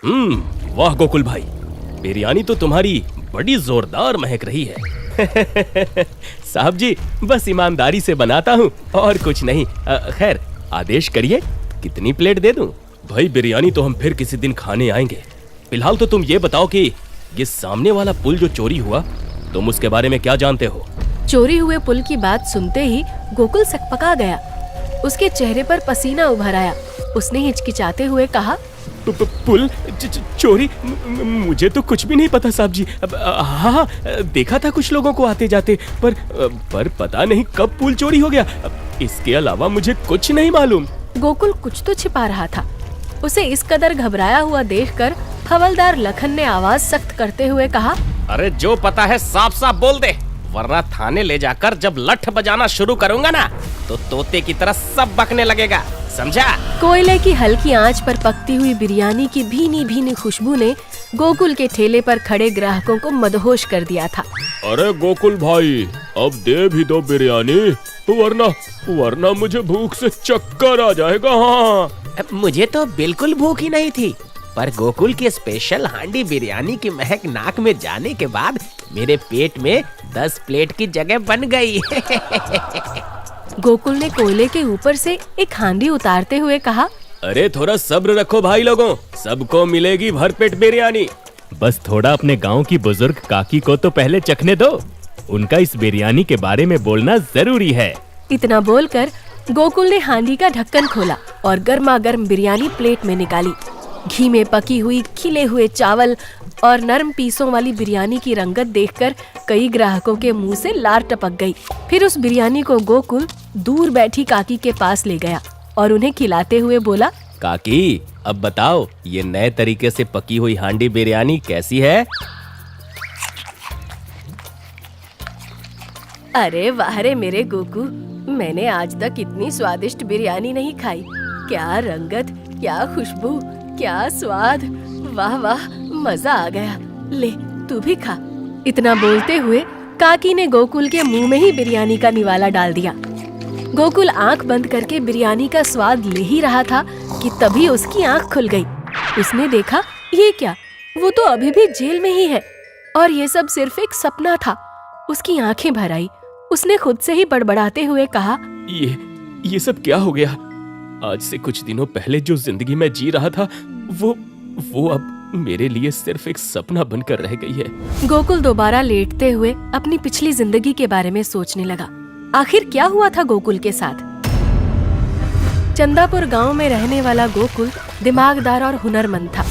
वाह गोकुल भाई, बिरयानी तो तुम्हारी बड़ी जोरदार महक रही है। साहब जी, बस ईमानदारी से बनाता हूँ और कुछ नहीं। खैर, आदेश करिए, कितनी प्लेट दे दूं? भाई बिरयानी तो हम फिर किसी दिन खाने आएंगे। फिलहाल तो तुम ये बताओ कि ये सामने वाला पुल जो चोरी हुआ, तुम उसके बारे में क्या जानते हो? चोरी हुए पुल की बात सुनते ही गोकुल सकपका गया। उसके चेहरे पर पसीना उभर आया। उसने हिचकिचाते हुए कहा, पुल चोरी? मुझे तो कुछ भी नहीं पता साहब जी। हाँ, देखा था कुछ लोगों को आते जाते, पर पता नहीं कब पुल चोरी हो गया। इसके अलावा मुझे कुछ नहीं मालूम। गोकुल कुछ तो छिपा रहा था। उसे इस कदर घबराया हुआ देखकर हवलदार लखन ने आवाज सख्त करते हुए कहा, अरे जो पता है साफ साफ बोल दे, वरना थाने ले जाकर जब लठ बजाना शुरू करूंगा ना, तो तोते की तरह सब बकने लगेगा, समझा? कोयले की हल्की आंच पर पकती हुई बिरयानी की भीनी भीनी खुशबू ने गोकुल के ठेले पर खड़े ग्राहकों को मदहोश कर दिया था। अरे गोकुल भाई, अब दे भी दो बिरयानी, वरना मुझे भूख से चक्कर आ जाएगा। हाँ, मुझे तो बिल्कुल भूख ही नहीं थी, पर गोकुल की स्पेशल हांडी बिरयानी की महक नाक में जाने के बाद मेरे पेट में 10 प्लेट की जगह बन गई। गोकुल ने कोयले के ऊपर से एक हांडी उतारते हुए कहा, अरे थोड़ा सब्र रखो भाई लोगों, सबको मिलेगी भरपेट बिरयानी। बस थोड़ा अपने गांव की बुजुर्ग काकी को तो पहले चखने दो, उनका इस बिरयानी के बारे में बोलना जरूरी है। इतना बोलकर गोकुल ने हांडी का ढक्कन खोला और गर्मा गर्म बिरयानी प्लेट में निकाली। घी में पकी हुई खिले हुए चावल और नरम पीसों वाली बिरयानी की रंगत देखकर कई ग्राहकों के मुंह से लार टपक गई। फिर उस बिरयानी को गोकुल दूर बैठी काकी के पास ले गया और उन्हें खिलाते हुए बोला, काकी, अब बताओ ये नए तरीके से पकी हुई हांडी बिरयानी कैसी है? अरे वाह रे मेरे गोकू, मैंने आज तक इतनी स्वादिष्ट बिरयानी नहीं खाई। क्या रंगत, क्या खुशबू, क्या स्वाद, वाह वाह, मजा आ गया। ले तू भी खा। इतना बोलते हुए काकी ने गोकुल के मुंह में ही बिरयानी का निवाला डाल दिया। गोकुल आंख बंद करके बिरयानी का स्वाद ले ही रहा था कि तभी उसकी आंख खुल गई। उसने देखा, ये क्या, वो तो अभी भी जेल में ही है और ये सब सिर्फ एक सपना था। उसकी आंखें भर आई। उसने खुद से ही बड़बड़ाते हुए कहा, ये सब क्या हो गया? आज से कुछ दिनों पहले जो जिंदगी में जी रहा था, वो अब मेरे लिए सिर्फ एक सपना बनकर रह गई है। गोकुल दोबारा लेटते हुए अपनी पिछली जिंदगी के बारे में सोचने लगा। आखिर क्या हुआ था गोकुल के साथ? चंदापुर गांव में रहने वाला गोकुल दिमागदार और हुनरमंद था।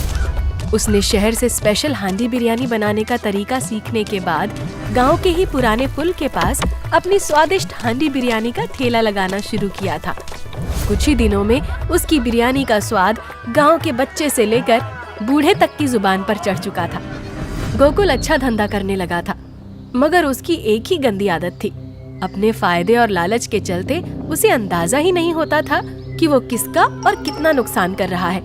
उसने शहर से स्पेशल हांडी बिरयानी बनाने का तरीका सीखने के बाद गांव के ही पुराने पुल के पास अपनी स्वादिष्ट हांडी बिरयानी का ठेला लगाना शुरू किया था। कुछ ही दिनों में उसकी बिरयानी का स्वाद गांव के बच्चे से लेकर बूढ़े तक की जुबान पर चढ़ चुका था। गोकुल अच्छा धंधा करने लगा था, मगर उसकी एक ही गंदी आदत थी। अपने फायदे और लालच के चलते उसे अंदाजा ही नहीं होता था कि वो किसका और कितना नुकसान कर रहा है।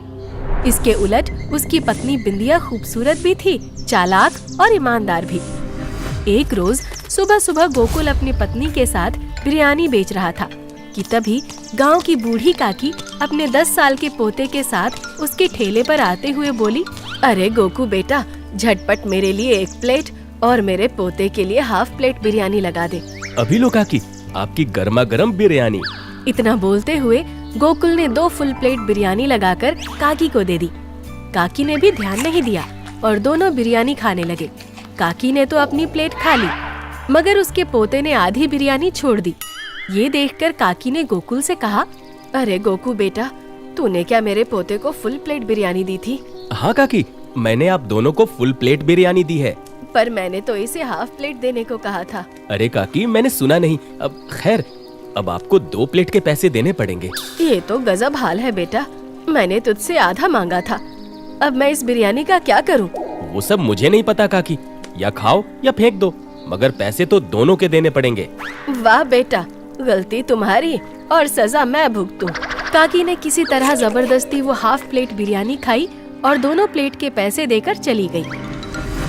इसके उलट उसकी पत्नी बिंदिया खूबसूरत भी थी, चालाक और ईमानदार भी। एक रोज सुबह सुबह गोकुल अपनी पत्नी के साथ बिरयानी बेच रहा था कि तभी गांव की बूढ़ी काकी अपने 10 साल के पोते के साथ उसके ठेले पर आते हुए बोली, अरे गोकू बेटा, झटपट मेरे लिए 1 प्लेट और मेरे पोते के लिए हाफ प्लेट बिरयानी लगा दे। अभी लो काकी, आपकी गर्मा गर्म बिरयानी। इतना बोलते हुए गोकुल ने 2 फुल प्लेट बिरयानी लगाकर काकी को दे दी। काकी ने भी ध्यान नहीं दिया और दोनों बिरयानी खाने लगे। काकी ने तो अपनी प्लेट खा ली, मगर उसके पोते ने आधी बिरयानी छोड़ दी। ये देखकर काकी ने गोकुल से कहा, अरे गोकू बेटा, तूने क्या मेरे पोते को फुल प्लेट बिरयानी दी थी? हाँ काकी, मैंने आप दोनों को फुल प्लेट बिरयानी दी है। पर मैंने तो इसे हाफ प्लेट देने को कहा था। अरे काकी, मैंने सुना नहीं। अब खैर, अब आपको 2 प्लेट के पैसे देने पड़ेंगे। ये तो गजब हाल है बेटा, मैंने तुझसे आधा मांगा था। अब मैं इस बिरयानी का क्या करूं? वो सब मुझे नहीं पता काकी, या खाओ या फेंक दो, मगर पैसे तो दोनों के देने पड़ेंगे। वाह बेटा, गलती तुम्हारी और सजा मैं भुगतूं। काकी ने किसी तरह जबरदस्ती वो हाफ प्लेट बिरयानी खाई और दोनों प्लेट के पैसे देकर चली गई।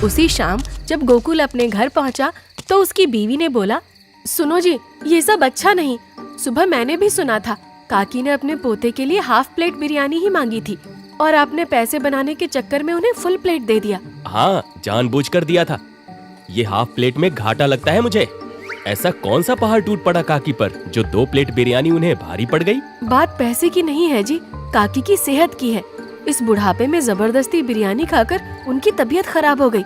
उसी शाम जब गोकुल अपने घर पहुंचा तो उसकी बीवी ने बोला, सुनो जी, ये सब अच्छा नहीं। सुबह मैंने भी सुना था काकी ने अपने पोते के लिए हाफ प्लेट बिरयानी ही मांगी थी, और आपने पैसे बनाने के चक्कर में उन्हें फुल प्लेट दे दिया। हाँ, जानबूझकर दिया था। ये हाफ प्लेट में घाटा लगता है मुझे। ऐसा कौन सा पहाड़ टूट पड़ा काकी पर जो 2 प्लेट बिरयानी उन्हें भारी पड़ गई? बात पैसे की नहीं है जी, काकी की सेहत की है। इस बुढ़ापे में जबरदस्ती बिरयानी खाकर उनकी तबीयत खराब हो गई।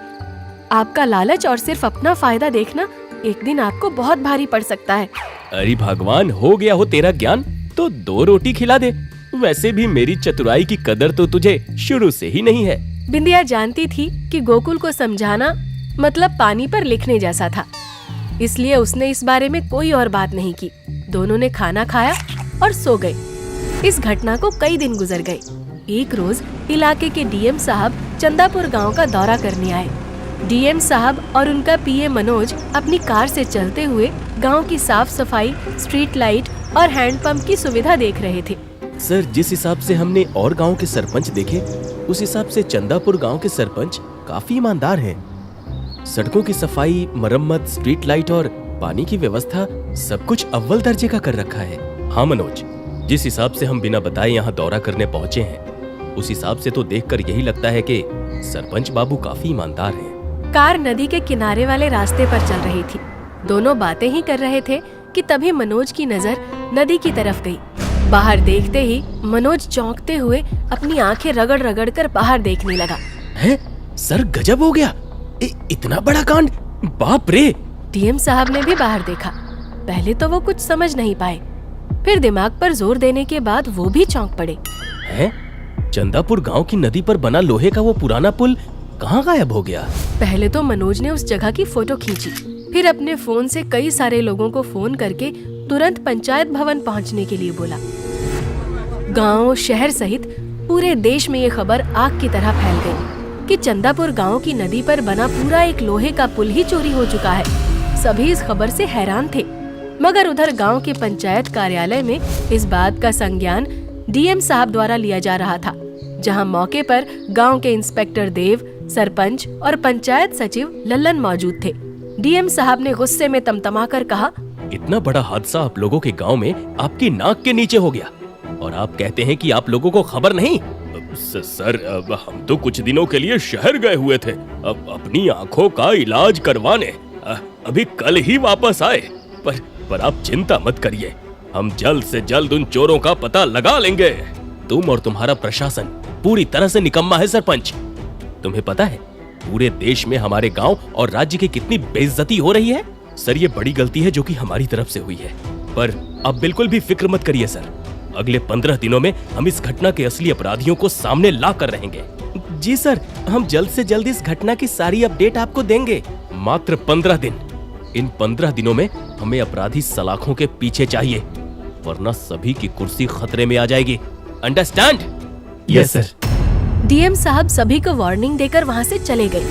आपका लालच और सिर्फ अपना फायदा देखना एक दिन आपको बहुत भारी पड़ सकता है। अरे भगवान, हो गया हो तेरा ज्ञान तो 2 रोटी खिला दे। वैसे भी मेरी चतुराई की कदर तो तुझे शुरू से ही नहीं है। बिंदिया जानती थी कि गोकुल को समझाना मतलब पानी पर लिखने जैसा था, इसलिए उसने इस बारे में कोई और बात नहीं की। दोनों ने खाना खाया और सो गए। इस घटना को कई दिन गुजर गए। एक रोज इलाके के डीएम साहब चंदापुर गांव का दौरा करने आए। डीएम साहब और उनका पीए मनोज अपनी कार से चलते हुए गांव की साफ सफाई, स्ट्रीट लाइट और हैंडपंप की सुविधा देख रहे थे। सर, जिस हिसाब से हमने और गांव के सरपंच देखे, उस हिसाब से चंदापुर गांव के सरपंच काफी ईमानदार हैं। सड़कों की सफाई, मरम्मत, स्ट्रीट लाइट और पानी की व्यवस्था सब कुछ अव्वल दर्जे का कर रखा है। हाँ मनोज, जिस हिसाब से हम बिना बताए यहाँ दौरा करने पहुँचे हैं, उस हिसाब से तो देखकर यही लगता है कि सरपंच बाबू काफी ईमानदार हैं। कार नदी के किनारे वाले रास्ते पर चल रही थी। दोनों बातें ही कर रहे थे कि तभी मनोज की नजर नदी की तरफ गई। बाहर देखते ही मनोज चौंकते हुए अपनी आंखें रगड़ रगड़ कर बाहर देखने लगा। है सर, गजब हो गया। इतना बड़ा कांड, बाप रे। डीएम साहब ने भी बाहर देखा। पहले तो वो कुछ समझ नहीं पाए, फिर दिमाग पर जोर देने के बाद वो भी चौंक पड़े। है? चंदापुर गांव की नदी पर बना लोहे का वो पुराना पुल कहाँ गायब हो गया? पहले तो मनोज ने उस जगह की फोटो खींची, फिर अपने फोन से कई सारे लोगों को फोन करके तुरंत पंचायत भवन पहुंचने के लिए बोला। गांव, शहर सहित पूरे देश में ये खबर आग की तरह फैल गई कि चंदापुर गांव की नदी पर बना पूरा एक लोहे का पुल ही चोरी हो चुका है। सभी इस खबर से हैरान थे, मगर उधर गांव के पंचायत कार्यालय में इस बात का संज्ञान डीएम साहब द्वारा लिया जा रहा था, जहां मौके पर गांव के इंस्पेक्टर देव, सरपंच और पंचायत सचिव लल्लन मौजूद थे। डीएम साहब ने गुस्से में तमतमाकर कहा, इतना बड़ा हादसा आप लोगों के गांव में आपकी नाक के नीचे हो गया और आप कहते हैं कि आप लोगों को खबर नहीं? सर, हम तो कुछ दिनों के लिए शहर गए हुए थे, अब अपनी आंखों का इलाज करवाने। अभी कल ही वापस आए। पर आप चिंता मत करिए, हम जल्द से जल्द उन चोरों का पता लगा लेंगे। तुम और तुम्हारा प्रशासन पूरी तरह से निकम्मा है सरपंच। तुम्हें पता है पूरे देश में हमारे गांव और राज्य की कितनी बेइज्जती हो रही है? सर, ये बड़ी गलती है जो कि हमारी तरफ से हुई है, पर आप बिल्कुल भी फिक्र मत करिए सर। अगले 15 दिनों में हम इस घटना के असली अपराधियों को सामने ला कर रहेंगे। जी सर, हम जल्द से जल्द इस घटना की सारी अपडेट आपको देंगे। मात्र 15 दिन। इन 15 दिनों में हमें अपराधी सलाखों के पीछे चाहिए, वरना सभी की कुर्सी खतरे में आ जाएगी। अंडरस्टैंड? Yes sir. डीएम साहब सभी को वार्निंग देकर वहाँ से चले गए।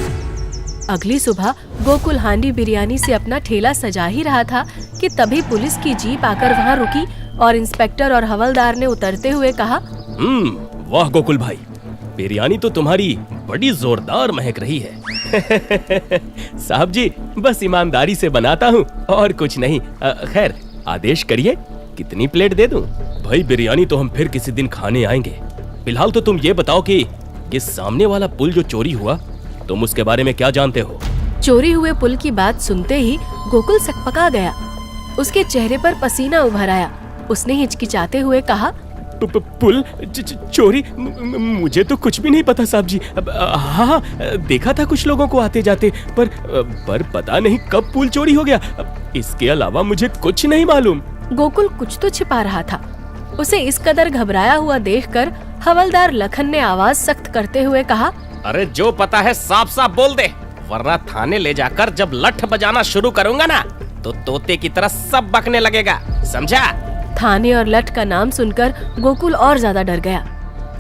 अगली सुबह गोकुल हांडी बिरयानी से अपना ठेला सजा ही रहा था कि तभी पुलिस की जीप आकर वहाँ रुकी और इंस्पेक्टर और हवलदार ने उतरते हुए कहा, वाह गोकुल भाई, बिरयानी तो तुम्हारी बड़ी जोरदार महक रही है। साहब जी, बस ईमानदारी से बनाता हूँ और कुछ नहीं। खैर, आदेश करिए, कितनी प्लेट दे दूं? भाई, बिरयानी तो हम फिर किसी दिन खाने आएंगे। फिलहाल तो तुम ये बताओ कि ये सामने वाला पुल जो चोरी हुआ, तुम उसके बारे में क्या जानते हो? चोरी हुए पुल की बात सुनते ही गोकुल सकपका गया। उसके चेहरे पर पसीना उभर आया। उसने हिचकिचाते हुए कहा, पुल चोरी? मुझे तो कुछ भी नहीं पता साहब जी। हाँ, देखा था कुछ लोगों को आते जाते, पर पता नहीं कब पुल चोरी हो गया। इसके अलावा मुझे कुछ नहीं मालूम। गोकुल कुछ तो छिपा रहा था। उसे इस कदर घबराया हुआ देखकर हवलदार लखन ने आवाज सख्त करते हुए कहा, अरे जो पता है साफ साफ बोल दे, वरना थाने ले जाकर जब लठ बजाना शुरू करूंगा ना, तो तोते की तरह सब बकने लगेगा, समझा? थाने और लठ का नाम सुनकर गोकुल और ज्यादा डर गया।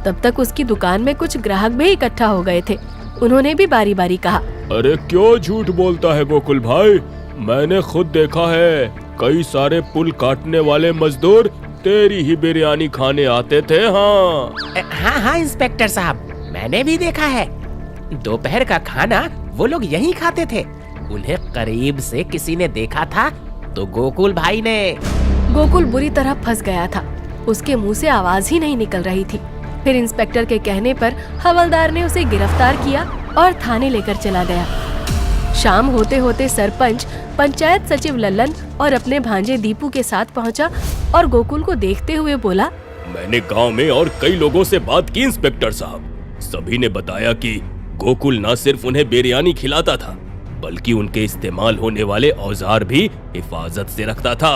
तब तक उसकी दुकान में कुछ ग्राहक भी इकट्ठा हो गए थे। उन्होंने भी बारी बारी कहा, अरे क्यों झूठ बोलता है गोकुल भाई, मैंने खुद देखा है, कई सारे पुल काटने वाले मजदूर तेरी ही बिरयानी खाने आते थे। हाँ इंस्पेक्टर साहब, मैंने भी देखा है। दोपहर का खाना वो लोग यहीं खाते थे। उन्हें करीब से किसी ने देखा था तो गोकुल भाई ने। गोकुल बुरी तरह फंस गया था। उसके मुंह से आवाज ही नहीं निकल रही थी। फिर इंस्पेक्टर के कहने पर हवलदार ने उसे गिरफ्तार किया और थाने लेकर चला गया। शाम होते होते सरपंच पंचायत सचिव लल्लन और अपने भांजे दीपू के साथ पहुंचा और गोकुल को देखते हुए बोला, मैंने गांव में और कई लोगों से बात की इंस्पेक्टर साहब। सभी ने बताया कि गोकुल न सिर्फ उन्हें बिरयानी खिलाता था, बल्कि उनके इस्तेमाल होने वाले औजार भी हिफाजत से रखता था।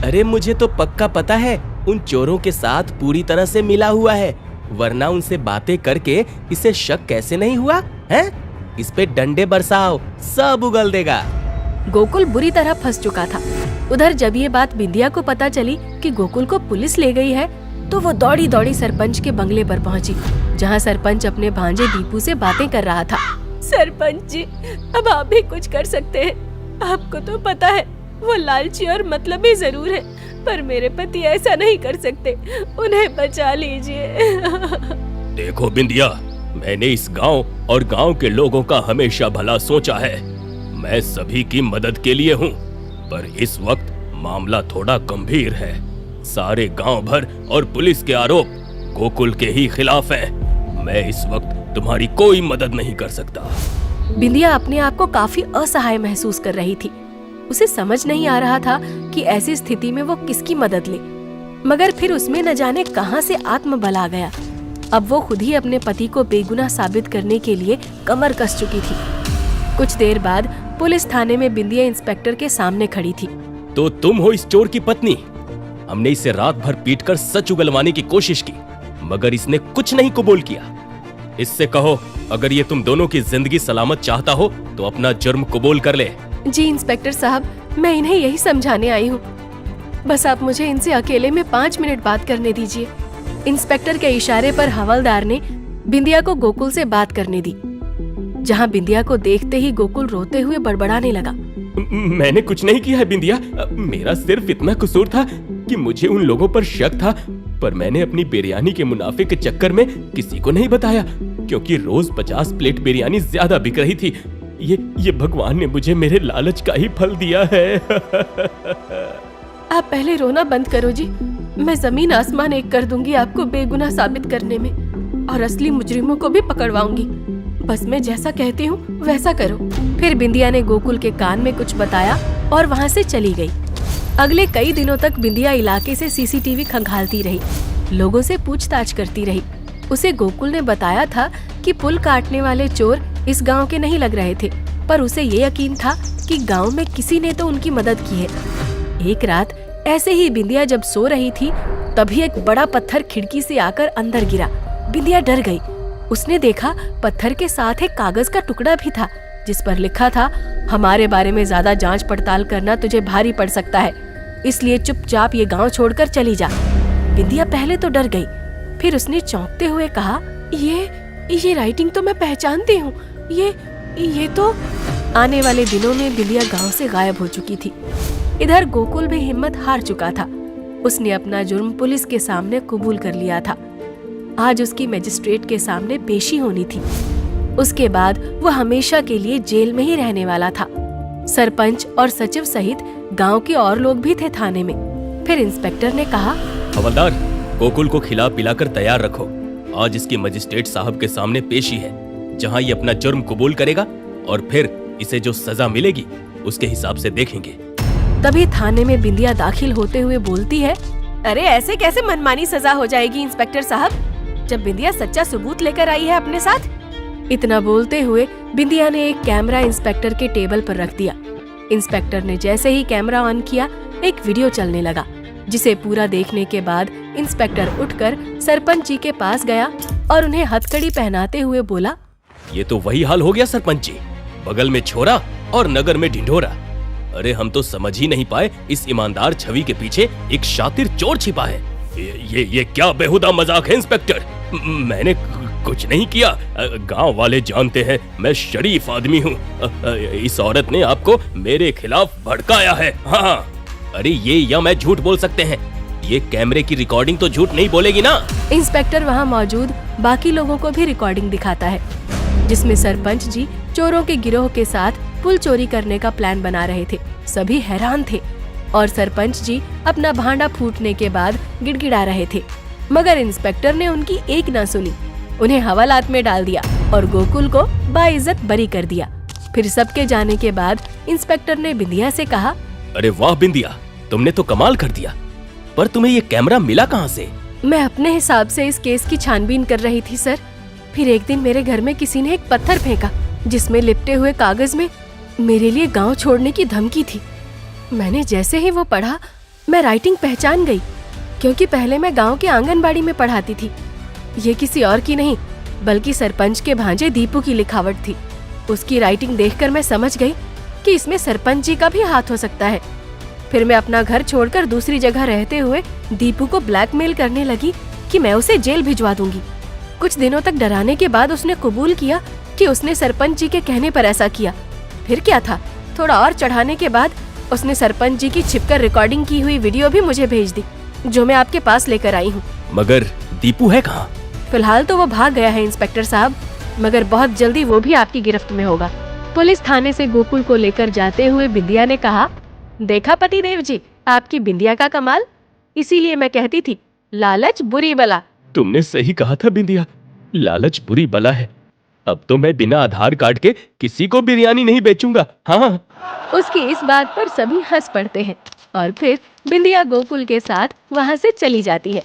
अरे मुझे तो पक्का पता है उन चोरों के साथ पूरी तरह से मिला हुआ है, वरना उनसे बातें करके इसे शक कैसे नहीं हुआ है? इस पे डंडे बरसाओ, सब उगल देगा। गोकुल बुरी तरह फंस चुका था। उधर जब ये बात बिंदिया को पता चली कि गोकुल को पुलिस ले गई है, तो वो दौड़ी दौड़ी सरपंच के बंगले पर पहुंची, जहां सरपंच अपने भांजे दीपू से बातें कर रहा था। सरपंच जी, अब आप भी कुछ कर सकते हैं। आपको तो पता है वो लालची और मतलबी जरूर है, पर मेरे पति ऐसा नहीं कर सकते। उन्हें बचा लीजिए। देखो बिंदिया, मैंने इस गांव और गांव के लोगों का हमेशा भला सोचा है। मैं सभी की मदद के लिए हूँ, पर इस वक्त मामला थोड़ा गंभीर है। सारे गांव भर और पुलिस के आरोप गोकुल के ही खिलाफ हैं। मैं इस वक्त तुम्हारी कोई मदद नहीं कर सकता। बिंदिया अपने आप को काफी असहाय महसूस कर रही थी। उसे समझ नहीं आ रहा था कि ऐसी स्थिति में वो किसकी मदद ले, मगर फिर उसमें न जाने कहां से आत्मबल आ गया। अब वो खुद ही अपने पति को बेगुनाह साबित करने के लिए कमर कस चुकी थी। कुछ देर बाद पुलिस थाने में बिंदिया इंस्पेक्टर के सामने खड़ी थी। तो तुम हो इस चोर की पत्नी? हमने इसे रात भर पीटकर सच उगलवाने की कोशिश की, मगर इसने कुछ नहीं कबूल किया। इससे कहो, अगर ये तुम दोनों की जिंदगी सलामत चाहता हो तो अपना जुर्म कबूल कर ले। जी इंस्पेक्टर साहब, मैं इन्हें यही समझाने आई हूँ। बस आप मुझे इनसे अकेले में 5 मिनट बात करने दीजिए। इंस्पेक्टर के इशारे पर हवलदार ने बिंदिया को गोकुल से बात करने दी, जहाँ बिंदिया को देखते ही गोकुल रोते हुए बड़बड़ाने लगा। मैंने कुछ नहीं किया है बिंदिया। मेरा सिर्फ इतना कसूर था कि मुझे उन लोगों पर शक था, पर मैंने अपनी बिरयानी के मुनाफे के चक्कर में किसी को नहीं बताया, क्योंकि रोज 50 प्लेट बिरयानी ज्यादा बिक रही थी। ये भगवान ने मुझे मेरे लालच का ही फल दिया है। आप पहले रोना बंद करो जी। मैं जमीन आसमान एक कर दूंगी आपको बेगुनाह साबित करने में, और असली मुजरिमों को भी पकड़वाऊंगी। बस मैं जैसा कहती हूँ वैसा करो। फिर बिंदिया ने गोकुल के कान में कुछ बताया और वहाँ से चली गई। अगले कई दिनों तक बिंदिया इलाके से सीसीटीवी खंगालती रही, लोगों से पूछताछ करती रही। उसे गोकुल ने बताया था कि पुल काटने वाले चोर इस गांव के नहीं लग रहे थे, पर उसे ये यकीन था कि गांव में किसी ने तो उनकी मदद की है। एक रात ऐसे ही बिंदिया जब सो रही थी, तभी एक बड़ा पत्थर खिड़की से आकर अंदर गिरा। बिंदिया डर गई। उसने देखा पत्थर के साथ एक कागज का टुकड़ा भी था, जिस पर लिखा था, हमारे बारे में ज्यादा जांच पड़ताल करना तुझे भारी पड़ सकता है, इसलिए चुपचाप ये गांव छोड़कर चली जा। बिंदिया पहले तो डर गई, फिर उसने चौंकते हुए कहा, ये राइटिंग तो मैं पहचानती हूँ। ये तो। आने वाले दिनों में बिंदिया गांव से गायब हो चुकी थी। इधर गोकुल भी हिम्मत हार चुका था। उसने अपना जुर्म पुलिस के सामने कबूल कर लिया था। आज उसकी मजिस्ट्रेट के सामने पेशी होनी थी। उसके बाद वह हमेशा के लिए जेल में ही रहने वाला था। सरपंच और सचिव सहित गांव के और लोग भी थे थाने में। फिर इंस्पेक्टर ने कहा, हवलदार, गोकुल को खिला पिलाकर तैयार रखो। आज इसकी मजिस्ट्रेट साहब के सामने पेशी है, जहां ये अपना जुर्म कबूल करेगा और फिर इसे जो सजा मिलेगी उसके हिसाब से देखेंगे। तभी थाने में बिंदिया दाखिल होते हुए बोलती है, अरे ऐसे कैसे मनमानी सजा हो जाएगी इंस्पेक्टर साहब, जब बिंदिया सच्चा सबूत लेकर आई है अपने साथ। इतना बोलते हुए बिंदिया ने एक कैमरा इंस्पेक्टर के टेबल पर रख दिया। इंस्पेक्टर ने जैसे ही कैमरा ऑन किया, एक वीडियो चलने लगा, जिसे पूरा देखने के बाद इंस्पेक्टर उठकर सरपंच जी के पास गया और उन्हें हथकड़ी पहनाते हुए बोला, ये तो वही हाल हो गया सरपंच जी, बगल में छोरा और नगर में ढिंढोरा। अरे हम तो समझ ही नहीं पाए इस ईमानदार छवि के पीछे एक शातिर चोर छिपा है। ये क्या बेहुदा मजाक है इंस्पेक्टर? मैंने कुछ नहीं किया। गांव वाले जानते हैं मैं शरीफ आदमी हूँ। इस औरत ने आपको मेरे खिलाफ भड़काया है। हाँ, अरे ये या मैं झूठ बोल सकते हैं, ये कैमरे की रिकॉर्डिंग तो झूठ नहीं बोलेगी ना। इंस्पेक्टर वहाँ मौजूद बाकी लोगों को भी रिकॉर्डिंग दिखाता है, जिसमें सरपंच जी चोरों के गिरोह के साथ पुल चोरी करने का प्लान बना रहे थे। सभी हैरान थे और सरपंच जी अपना भांडा फूटने के बाद गिड़गिड़ा रहे थे। मगर इंस्पेक्टर ने उनकी एक ना सुनी, उन्हें हवालात में डाल दिया और गोकुल को बाइज्जत बरी कर दिया। फिर सबके जाने के बाद इंस्पेक्टर ने बिंदिया से कहा, अरे वाह बिंदिया, तुमने तो कमाल कर दिया। पर तुम्हें ये कैमरा मिला कहाँ से? मैं अपने हिसाब से इस केस की छानबीन कर रही थी सर। फिर एक दिन मेरे घर में किसी ने एक पत्थर फेंका जिसमें लिपटे हुए कागज में मेरे लिए गांव छोड़ने की धमकी थी। मैंने जैसे ही वो पढ़ा, मैं राइटिंग पहचान गई, क्योंकि पहले मैं गांव के आंगनबाड़ी में पढ़ाती थी। ये किसी और की नहीं बल्कि सरपंच के भांजे दीपू की लिखावट थी। उसकी राइटिंग देखकर मैं समझ गई कि इसमें सरपंच जी का भी हाथ हो सकता है। फिर मैं अपना घर छोड़कर दूसरी जगह रहते हुए दीपू को ब्लैकमेल करने लगी कि मैं उसे जेल भिजवा दूंगी। कुछ दिनों तक डराने के बाद उसने कबूल किया कि उसने सरपंच जी के कहने पर ऐसा किया। फिर क्या था, थोड़ा और चढ़ाने के बाद उसने सरपंच जी की छिपकर रिकॉर्डिंग की हुई वीडियो भी मुझे भेज दी, जो मैं आपके पास लेकर आई हूँ। मगर दीपू है कहाँ? फिलहाल तो वो भाग गया है इंस्पेक्टर साहब, मगर बहुत जल्दी वो भी आपकी गिरफ्त में होगा। पुलिस थाने से गोकुल को लेकर जाते हुए बिंदिया ने कहा, देखा पतिदेव जी, आपकी बिंदिया का कमाल। इसीलिए मैं कहती थी, लालच बुरी बला। तुमने सही कहा था बिंदिया, लालच बुरी बला है। अब तो मैं बिना आधार कार्ड के किसी को बिरयानी नहीं बेचूंगा। हाँ। उसकी इस बात पर सभी हंस पड़ते हैं और फिर बिंदिया गोकुल के साथ वहाँ से चली जाती है।